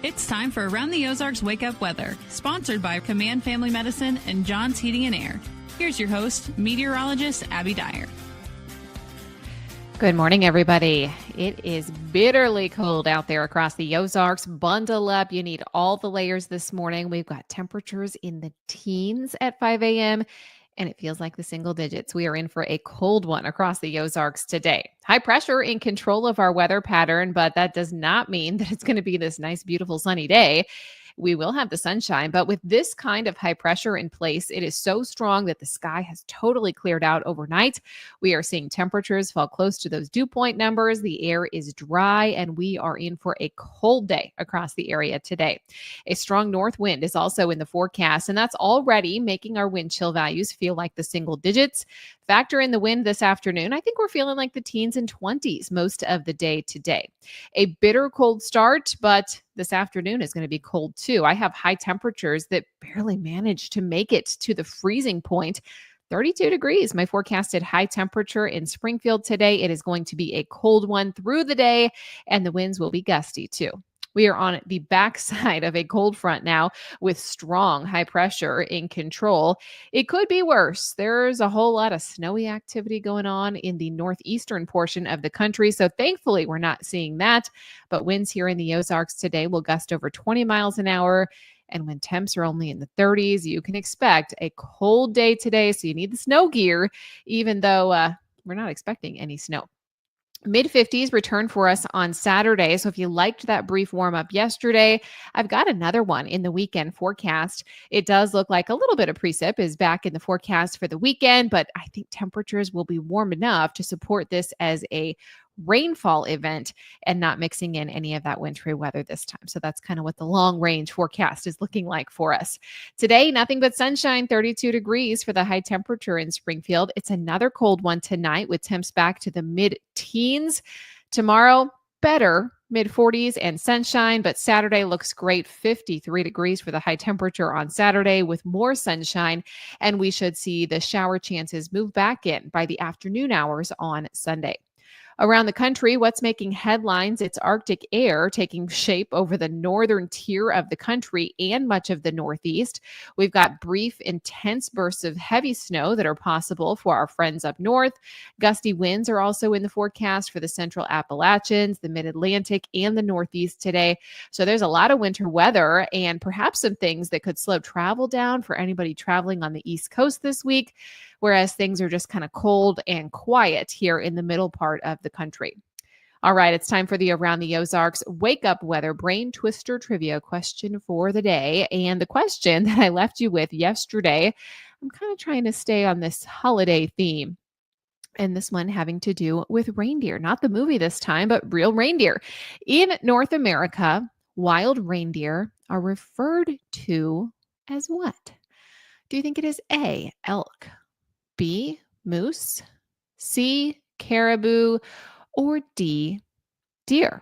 It's time for Around the Ozarks Wake Up Weather, sponsored by Command Family Medicine and John's Heating and Air. Here's your host, meteorologist Abby Dyer. Good morning, everybody. It is bitterly cold out there across the Ozarks. Bundle up. You need all the layers this morning. We've got temperatures in the teens at 5 a.m., and it feels like the single digits. We are in for a cold one across the Ozarks today. High pressure in control of our weather pattern, but that does not mean that it's going to be this nice, beautiful, sunny day. We will have the sunshine, but with this kind of high pressure in place, it is so strong that the sky has totally cleared out overnight. We are seeing temperatures fall close to those dew point numbers. The air is dry, and we are in for a cold day across the area today. A strong north wind is also in the forecast, and that's already making our wind chill values feel like the single digits. Factor in the wind this afternoon. I think we're feeling like the teens and 20s most of the day today. A bitter cold start, but this afternoon is going to be cold too. I have high temperatures that barely manage to make it to the freezing point. 32 degrees, my forecasted high temperature in Springfield today. It is going to be a cold one through the day, and the winds will be gusty too. We are on the backside of a cold front now with strong high pressure in control. It could be worse. There's a whole lot of snowy activity going on in the northeastern portion of the country. So thankfully, we're not seeing that. But winds here in the Ozarks today will gust over 20 miles an hour. And when temps are only in the 30s, you can expect a cold day today. So you need the snow gear, even though we're not expecting any snow. Mid-50s return for us on Saturday. So if you liked that brief warm-up yesterday, I've got another one in the weekend forecast. It does look like a little bit of precip is back in the forecast for the weekend, but I think temperatures will be warm enough to support this as a rainfall event and not mixing in any of that wintry weather this time. So that's kind of what the long range forecast is looking like for us. Today, nothing but sunshine, 32 degrees for the high temperature in Springfield. It's another cold one tonight with temps back to the mid-teens. Tomorrow, better, mid-40s and sunshine, but Saturday looks great, 53 degrees for the high temperature on Saturday with more sunshine, and we should see the shower chances move back in by the afternoon hours on Sunday. Around the country, what's making headlines? It's Arctic air taking shape over the northern tier of the country and much of the Northeast. We've got brief, intense bursts of heavy snow that are possible for our friends up north. Gusty winds are also in the forecast for the central Appalachians, the mid-Atlantic, and the Northeast today. So there's a lot of winter weather and perhaps some things that could slow travel down for anybody traveling on the East Coast this week, whereas things are just kind of cold and quiet here in the middle part of the country. All right, it's time for the Around the Ozarks Wake Up Weather Brain Twister Trivia question for the day. And the question that I left you with yesterday, I'm kind of trying to stay on this holiday theme. And this one having to do with reindeer, not the movie this time, but real reindeer. In North America, wild reindeer are referred to as what? Do you think it is A, elk, B, moose, C, caribou, or D, deer?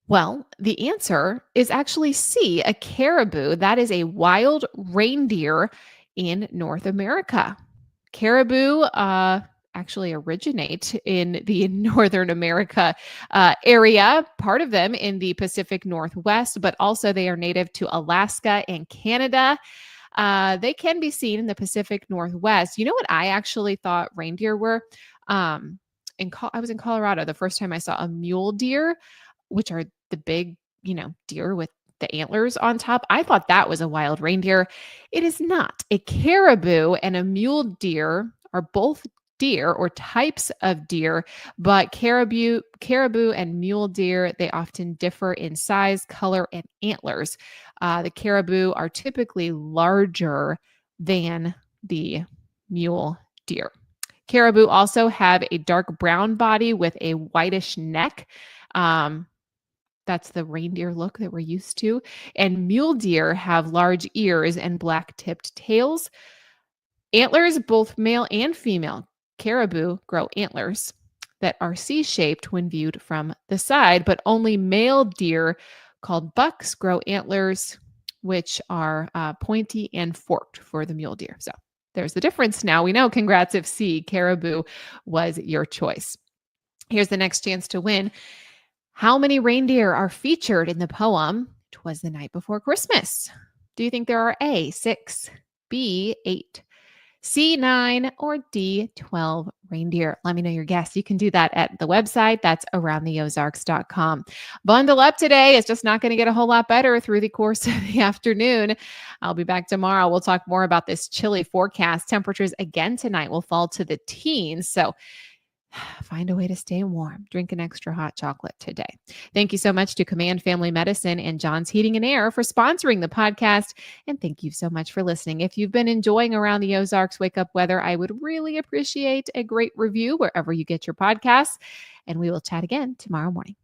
Well, the answer is actually C, a caribou. That is a wild reindeer in North America. Caribou actually originate in the Northern America area, part of them in the Pacific Northwest, but also they are native to Alaska and Canada. They can be seen in the Pacific Northwest. You know what I actually thought reindeer were? I was in Colorado the first time I saw a mule deer, which are the big, deer with the antlers on top. I thought that was a wild reindeer. It is not. A caribou and a mule deer are both deer or types of deer, but caribou and mule deer, they often differ in size, color, and antlers. The caribou are typically larger than the mule deer. Caribou also have a dark brown body with a whitish neck. That's the reindeer look that we're used to. And mule deer have large ears and black-tipped tails. Antlers, both male and female caribou grow antlers that are C-shaped when viewed from the side, but only male deer called bucks grow antlers, which are pointy and forked for the mule deer. So there's the difference. Now we know. Congrats if C, caribou was your choice. Here's the next chance to win. How many reindeer are featured in the poem "'Twas the Night Before Christmas"? Do you think there are A, 6, B, 8, C, 9, or D, 12 reindeer? Let me know your guess. You can do that at the website. That's aroundtheozarks.com. Bundle up today. It's just not going to get a whole lot better through the course of the afternoon. I'll be back tomorrow. We'll talk more about this chilly forecast. Temperatures again tonight will fall to the teens. So find a way to stay warm. Drink an extra hot chocolate today. Thank you so much to Command Family Medicine and John's Heating and Air for sponsoring the podcast. And thank you so much for listening. If you've been enjoying Around the Ozarks Wake Up Weather, I would really appreciate a great review wherever you get your podcasts. And we will chat again tomorrow morning.